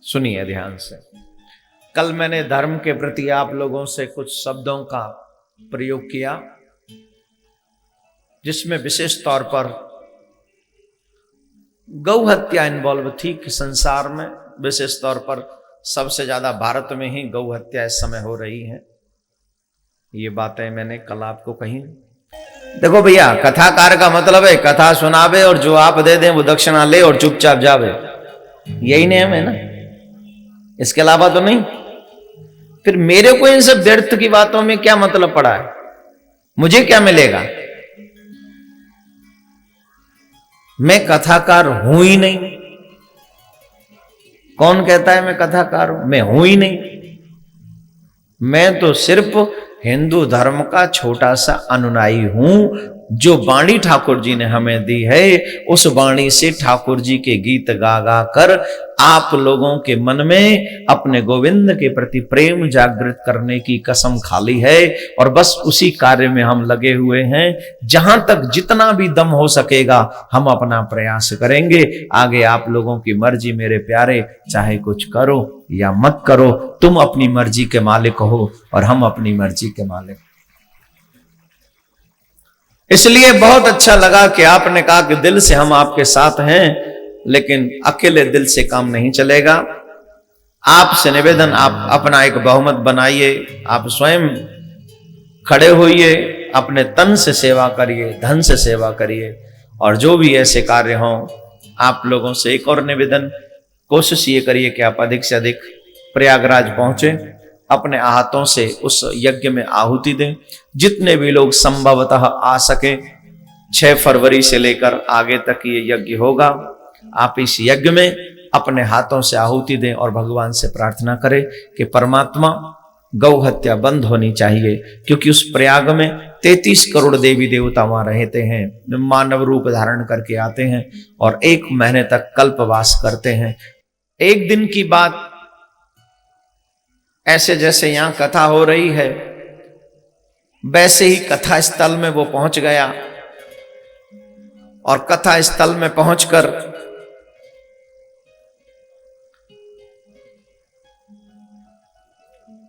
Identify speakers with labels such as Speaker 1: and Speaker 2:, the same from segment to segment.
Speaker 1: सुनिए ध्यान से। कल मैंने धर्म के प्रति आप लोगों से कुछ शब्दों का प्रयोग किया, जिसमें विशेष तौर पर गौ हत्या इन्वॉल्व थी कि संसार में विशेष तौर पर सबसे ज्यादा भारत में ही गौ हत्या इस समय हो रही है। ये बातें मैंने कल आपको कही। देखो भैया, कथाकार का मतलब है कथा सुनावे और जो आप दे दें वो दक्षिणा ले और चुपचाप जावे, यही नियम है ना, इसके अलावा तो नहीं। फिर मेरे को इन सब व्यर्थ की बातों में क्या मतलब पड़ा है? मुझे क्या मिलेगा? मैं कथाकार हूं ही नहीं। कौन कहता है मैं कथाकार हूं? मैं हूं ही नहीं। मैं तो सिर्फ हिंदू धर्म का छोटा सा अनुयायी हूं। जो वाणी ठाकुर जी ने हमें दी है, उस वाणी से ठाकुर जी के गीत गा गा कर आप लोगों के मन में अपने गोविंद के प्रति प्रेम जागृत करने की कसम खाली है, और बस उसी कार्य में हम लगे हुए हैं। जहां तक जितना भी दम हो सकेगा हम अपना प्रयास करेंगे। आगे आप लोगों की मर्जी मेरे प्यारे, चाहे कुछ करो या मत करो, तुम अपनी मर्जी के मालिक हो और हम अपनी मर्जी के मालिक। इसलिए बहुत अच्छा लगा कि आपने कहा कि दिल से हम आपके साथ हैं, लेकिन अकेले दिल से काम नहीं चलेगा। आपसे निवेदन, आप अपना एक बहुमत बनाइए, आप स्वयं खड़े होइए, अपने तन से सेवा करिए, धन से सेवा करिए, और जो भी ऐसे कार्य हों आप लोगों से एक और निवेदन, कोशिश ये करिए कि आप अधिक से अधिक प्रयागराज पहुंचे, अपने हाथों से उस यज्ञ में आहुति दें। जितने भी लोग संभवतः आ सके, 6 फरवरी से लेकर आगे तक ये यज्ञ होगा। आप इस यज्ञ में अपने हाथों से आहुति दें और भगवान से प्रार्थना करें कि परमात्मा गौ हत्या बंद होनी चाहिए, क्योंकि उस प्रयाग में 33 करोड़ देवी देवता वहां रहते हैं, मानव रूप धारण करके आते हैं और 1 महीने तक कल्पवास करते हैं। एक दिन की बात, ऐसे जैसे यहां कथा हो रही है वैसे ही कथा स्थल में वो पहुंच गया, और कथा स्थल में पहुंचकर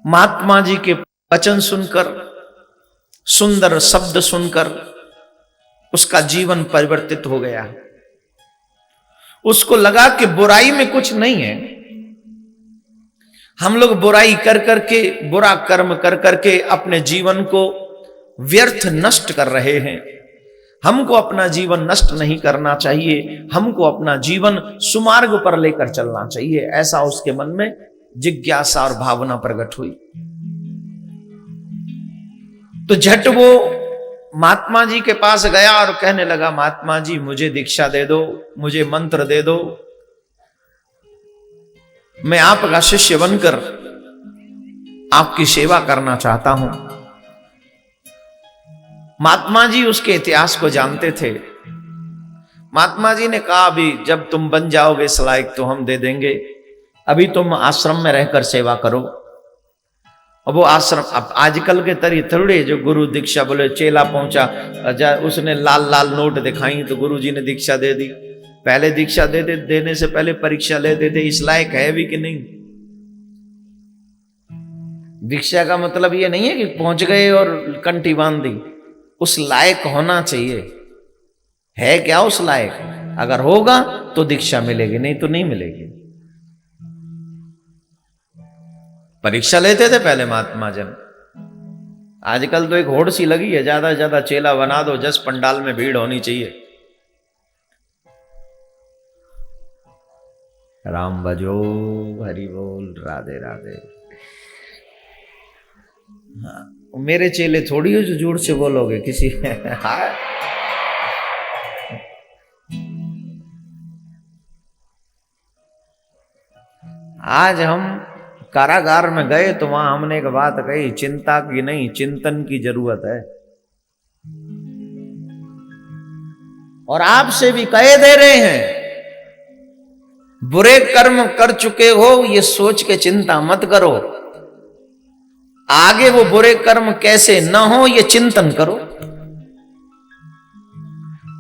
Speaker 1: महात्मा जी के वचन सुनकर, सुंदर शब्द सुनकर उसका जीवन परिवर्तित हो गया। उसको लगा कि बुराई में कुछ नहीं है। हम लोग बुराई कर करके, बुरा कर्म कर करके अपने जीवन को व्यर्थ नष्ट कर रहे हैं। हमको अपना जीवन नष्ट नहीं करना चाहिए, हमको अपना जीवन सुमार्ग पर लेकर चलना चाहिए। ऐसा उसके मन में जिज्ञासा और भावना प्रकट हुई। तो झट वो महात्मा जी के पास गया और कहने लगा, महात्मा जी मुझे दीक्षा दे दो, मुझे मंत्र दे दो, मैं आपका शिष्य बनकर आपकी सेवा करना चाहता हूं। महात्मा जी उसके इतिहास को जानते थे। महात्मा जी ने कहा, अभी जब तुम बन जाओगे इस लायक तो हम दे देंगे, अभी तुम आश्रम में रहकर सेवा करो। और वो आश्रम, अब आजकल के तरीके थोड़े जो गुरु दीक्षा बोले, चेला पहुंचा, उसने लाल लाल नोट दिखाई तो गुरु जी ने दीक्षा दे दी। पहले दीक्षा देने से पहले परीक्षा लेते थे, इस लायक है भी कि नहीं। दीक्षा का मतलब ये नहीं है कि पहुंच गए और कंठी बांध दी, उस लायक होना चाहिए। है क्या उस लायक? अगर होगा तो दीक्षा मिलेगी, नहीं तो नहीं मिलेगी। परीक्षा लेते थे पहले महात्मा जन। आजकल तो एक होड़ सी लगी है, ज्यादा से ज्यादा चेला बना दो, 10 पंडाल में भीड़ होनी चाहिए। राम भजो, हरि बोल, राधे राधे। हाँ, मेरे चेले थोड़ी हो जो जोर से बोलोगे किसी। आज हम कारागार में गए तो वहां हमने एक बात कही, चिंता की नहीं चिंतन की जरूरत है। और आपसे भी कहे दे रहे हैं, बुरे कर्म कर चुके हो ये सोच के चिंता मत करो, आगे वो बुरे कर्म कैसे न हो ये चिंतन करो।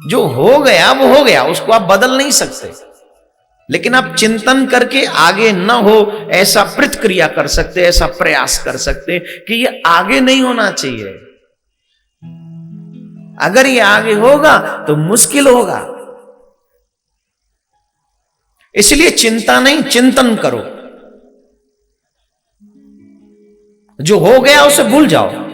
Speaker 1: जो हो गया वो हो गया, उसको आप बदल नहीं सकते। लेकिन आप चिंतन करके आगे न हो ऐसा प्रतिक्रिया कर सकते, ऐसा प्रयास कर सकते कि ये आगे नहीं होना चाहिए। अगर ये आगे होगा तो मुश्किल होगा। इसलिए चिंता नहीं, चिंतन करो। जो हो गया उसे भूल जाओ।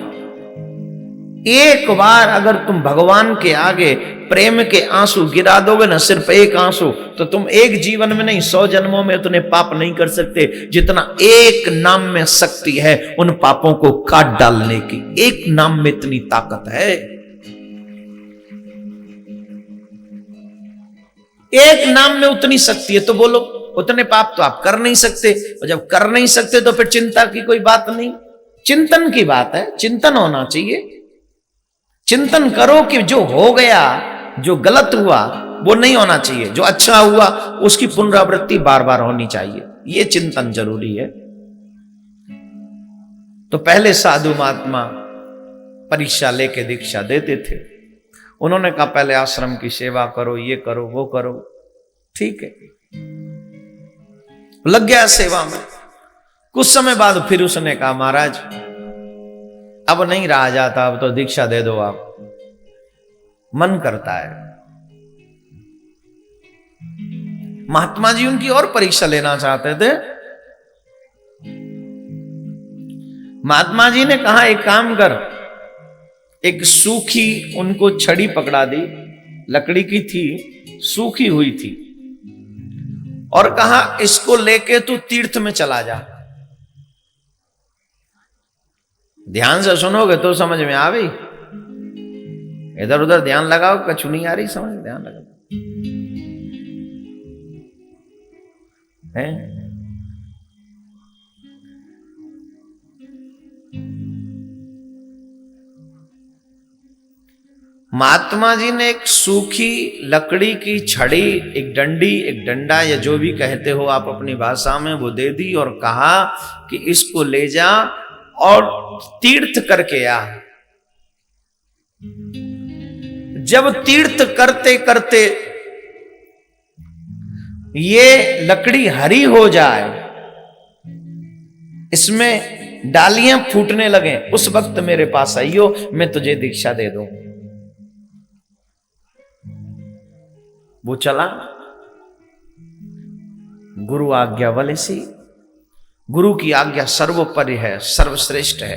Speaker 1: एक बार अगर तुम भगवान के आगे प्रेम के आंसू गिरा दोगे ना, सिर्फ एक आंसू, तो तुम एक जीवन में नहीं 100 जन्मों में उतने पाप नहीं कर सकते जितना एक नाम में शक्ति है उन पापों को काट डालने की। एक नाम में इतनी ताकत है। एक नाम में उतनी शक्ति है, तो बोलो उतने पाप तो आप कर नहीं सकते। और जब कर नहीं सकते तो फिर चिंता की कोई बात नहीं, चिंतन की बात है। चिंतन होना चाहिए। चिंतन करो कि जो हो गया, जो गलत हुआ वो नहीं होना चाहिए, जो अच्छा हुआ उसकी पुनरावृत्ति बार बार होनी चाहिए। ये चिंतन जरूरी है। तो पहले साधु महात्मा परीक्षा लेके दीक्षा देते थे। उन्होंने कहा पहले आश्रम की सेवा करो, ये करो, वो करो, ठीक है, लग गया सेवा में। कुछ समय बाद फिर उसने कहा महाराज अब नहीं रहा जाता, अब तो दीक्षा दे दो आप, मन करता है। महात्मा जी उनकी और परीक्षा लेना चाहते थे। महात्मा जी ने कहा एक काम कर, एक सूखी उनको छड़ी पकड़ा दी, लकड़ी की थी, सूखी हुई थी, और कहा इसको लेके तू तीर्थ में चला जा। ध्यान से सुनोगे तो समझ में आ गई, इधर उधर ध्यान लगाओ कछु नहीं आ रही समझ। ध्यान लगाओ है। महात्मा जी ने एक सूखी लकड़ी की छड़ी, एक डंडी, एक डंडा या जो भी कहते हो आप अपनी भाषा में, वो दे दी और कहा कि इसको ले जा और तीर्थ करके आ। जब तीर्थ करते करते ये लकड़ी हरी हो जाए, इसमें डालियां फूटने लगे, उस वक्त मेरे पास आइयो, मैं तुझे दीक्षा दे दूं। वो चला। गुरु आज्ञा वाले सी। गुरु की आज्ञा सर्वोपरि है, सर्वश्रेष्ठ है।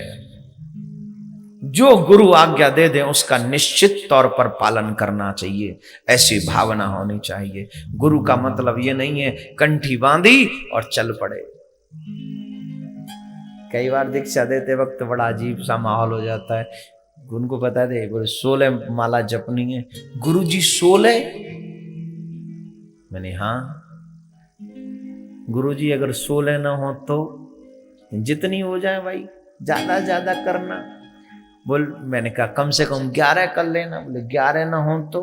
Speaker 1: जो गुरु आज्ञा दे दे उसका निश्चित तौर पर पालन करना चाहिए, ऐसी भावना होनी चाहिए। गुरु का मतलब ये नहीं है कंठी बांधी और चल पड़े। कई बार दीक्षा देते वक्त बड़ा अजीब सा माहौल हो जाता है। उनको पता है बोले 16 माला जपनी है। गुरु जी 16? मैंने हाँ। गुरु जी अगर 16 ना हो तो जितनी हो जाए भाई, ज्यादा ज्यादा करना। बोल, मैंने कहा कम से कम 11 कर लेना। बोले 11 ना हो तो?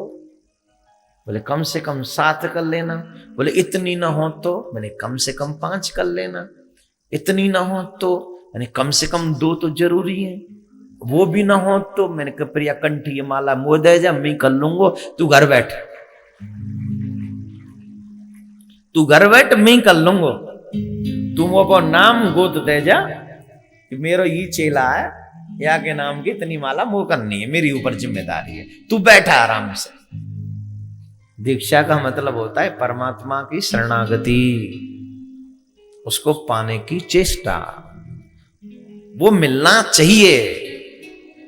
Speaker 1: बोले कम से कम 7 कर लेना। बोले इतनी ना हो तो? मैंने कम से कम 5 कर लेना। इतनी ना हो तो? मैंने कम से कम 2 तो जरूरी है। वो भी ना हो तो? मैंने कहा प्रिया कंठी माला मुँह दे जा, मैं कर लूंगा, तू घर बैठ, तू घर बैठ, मैं कर लूंगा। तू वो नाम गोद दे जा कि मेरा ये चेला है, या के नाम की इतनी माला मुंह करनी है, मेरी ऊपर जिम्मेदारी है, तू बैठा आराम से। दीक्षा का मतलब होता है परमात्मा की शरणागति, उसको पाने की चेष्टा, वो मिलना चाहिए।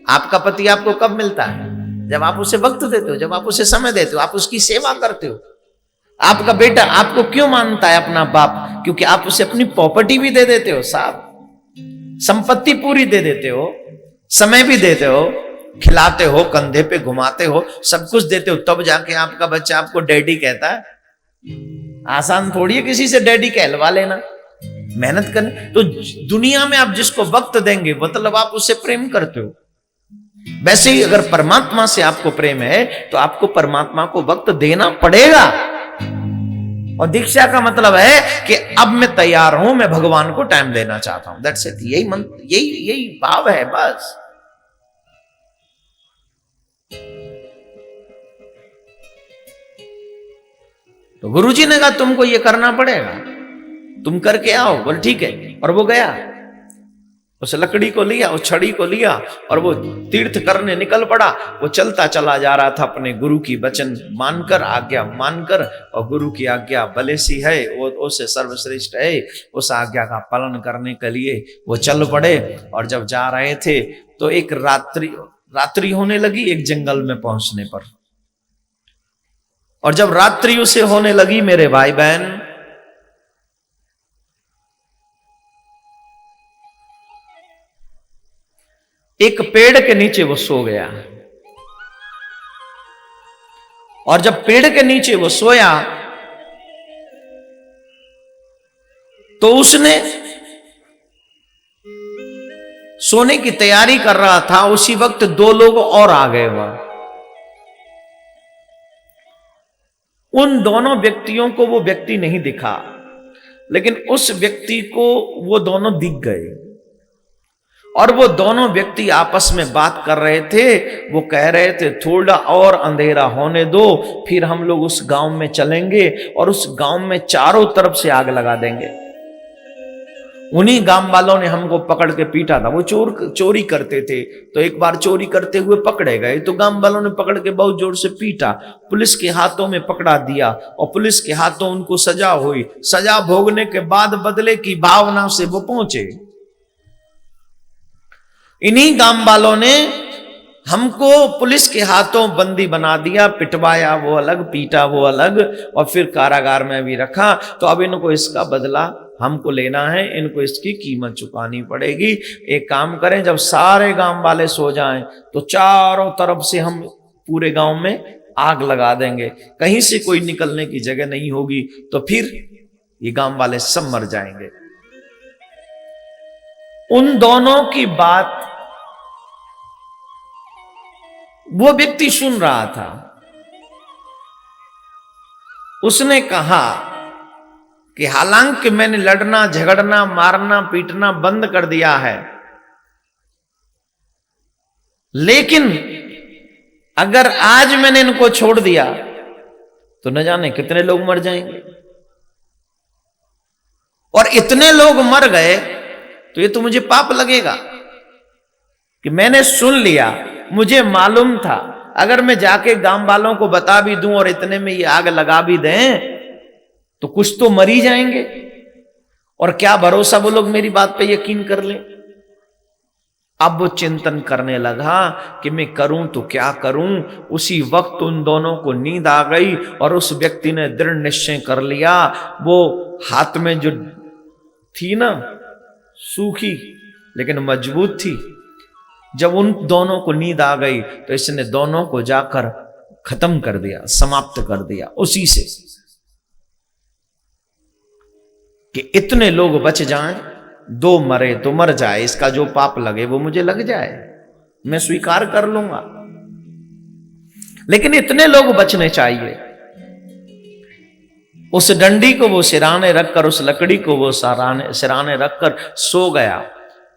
Speaker 1: आपका पति आपको कब मिलता है? जब आप उसे वक्त देते हो, जब आप उसे समय देते हो, आप उसकी सेवा करते हो। आपका बेटा आपको क्यों मानता है अपना बाप? क्योंकि आप उसे अपनी प्रॉपर्टी भी दे देते हो साहब, संपत्ति पूरी दे देते हो, समय भी देते हो, खिलाते हो, कंधे पे घुमाते हो, सब कुछ देते हो, तब जाके आपका बच्चा आपको डैडी कहता है। आसान थोड़ी है किसी से डैडी कहलवा लेना, मेहनत करने। तो दुनिया में आप जिसको वक्त देंगे मतलब आप उससे प्रेम करते हो। वैसे ही अगर परमात्मा से आपको प्रेम है तो आपको परमात्मा को वक्त देना पड़ेगा। और दीक्षा का मतलब है कि अब मैं तैयार हूं, मैं भगवान को टाइम देना चाहता हूं। That's it. यही मंत्र, यही भाव है बस। तो गुरुजी ने कहा तुमको ये करना पड़ेगा, तुम करके आओ। बोल ठीक है। और वो गया, उस लकड़ी को लिया, उस छड़ी को लिया और वो तीर्थ करने निकल पड़ा। वो चलता चला जा रहा था अपने गुरु की वचन मानकर, आज्ञा मानकर, और गुरु की आज्ञा भले सी है, वो उससे सर्वश्रेष्ठ है। उस आज्ञा का पालन करने के लिए वो चल पड़े। और जब जा रहे थे तो एक रात्रि होने लगी एक जंगल में पहुंचने पर। और जब रात्रि उसे होने लगी मेरे भाई बहन, एक पेड़ के नीचे वो सो गया। और जब पेड़ के नीचे वो सोया तो उसने सोने की तैयारी कर रहा था। उसी वक्त दो लोग और आ गए वहां। उन दोनों व्यक्तियों को वो व्यक्ति नहीं दिखा, लेकिन उस व्यक्ति को वो दोनों दिख गए। और वो दोनों व्यक्ति आपस में बात कर रहे थे। वो कह रहे थे थोड़ा और अंधेरा होने दो, फिर हम लोग उस गांव में चलेंगे और उस गांव में चारों तरफ से आग लगा देंगे। उन्हीं गांव वालों ने हमको पकड़ के पीटा था। वो चोरी करते थे, तो एक बार चोरी करते हुए पकड़े गए तो गांव वालों ने पकड़ के बहुत जोर से पीटा, पुलिस के हाथों में पकड़ा दिया और पुलिस के हाथों उनको सजा हुई। सजा भोगने के बाद बदले की भावना से वो पहुंचे। इन्हीं गांव वालों ने हमको पुलिस के हाथों बंदी बना दिया, पिटवाया वो अलग, पीटा वो अलग, और फिर कारागार में भी रखा। तो अब इनको इसका बदला हमको लेना है, इनको इसकी कीमत चुकानी पड़ेगी। एक काम करें, जब सारे गांव वाले सो जाएं तो चारों तरफ से हम पूरे गांव में आग लगा देंगे, कहीं से कोई निकलने की जगह नहीं होगी, तो फिर ये गांव वाले सब मर जाएंगे। उन दोनों की बात वो व्यक्ति सुन रहा था। उसने कहा कि हालांकि मैंने लड़ना, झगड़ना, मारना, पीटना बंद कर दिया है, लेकिन अगर आज मैंने इनको छोड़ दिया तो न जाने कितने लोग मर जाएंगे। और इतने लोग मर गए तो ये तो मुझे पाप लगेगा कि मैंने सुन लिया, मुझे मालूम था। अगर मैं जाके गांव वालों को बता भी दूं और इतने में ये आग लगा भी दें तो कुछ तो मर ही जाएंगे, और क्या भरोसा वो लोग मेरी बात पे यकीन कर लें। अब वो चिंतन करने लगा कि मैं करूं तो क्या करूं। उसी वक्त उन दोनों को नींद आ गई और उस व्यक्ति ने दृढ़ निश्चय कर लिया। वो हाथ में जो थी ना, सूखी लेकिन मजबूत थी, जब उन दोनों को नींद आ गई तो इसने दोनों को जाकर खत्म कर दिया, समाप्त कर दिया उसी से, कि इतने लोग बच जाएं, दो मरे तो मर जाए, इसका जो पाप लगे वो मुझे लग जाए, मैं स्वीकार कर लूंगा, लेकिन इतने लोग बचने चाहिए। उस डंडी को वो सिराने रखकर, उस लकड़ी को वो सिराने रखकर सो गया।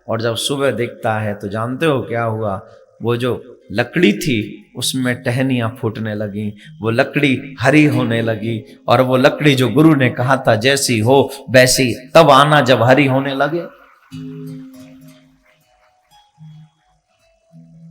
Speaker 1: और जब सुबह देखता है तो जानते हो क्या हुआ? वो जो लकड़ी थी उसमें टहनियां फूटने लगी, वो लकड़ी हरी होने लगी, और वो लकड़ी जो गुरु ने कहा था जैसी हो वैसी, तब आना जब हरी होने लगे।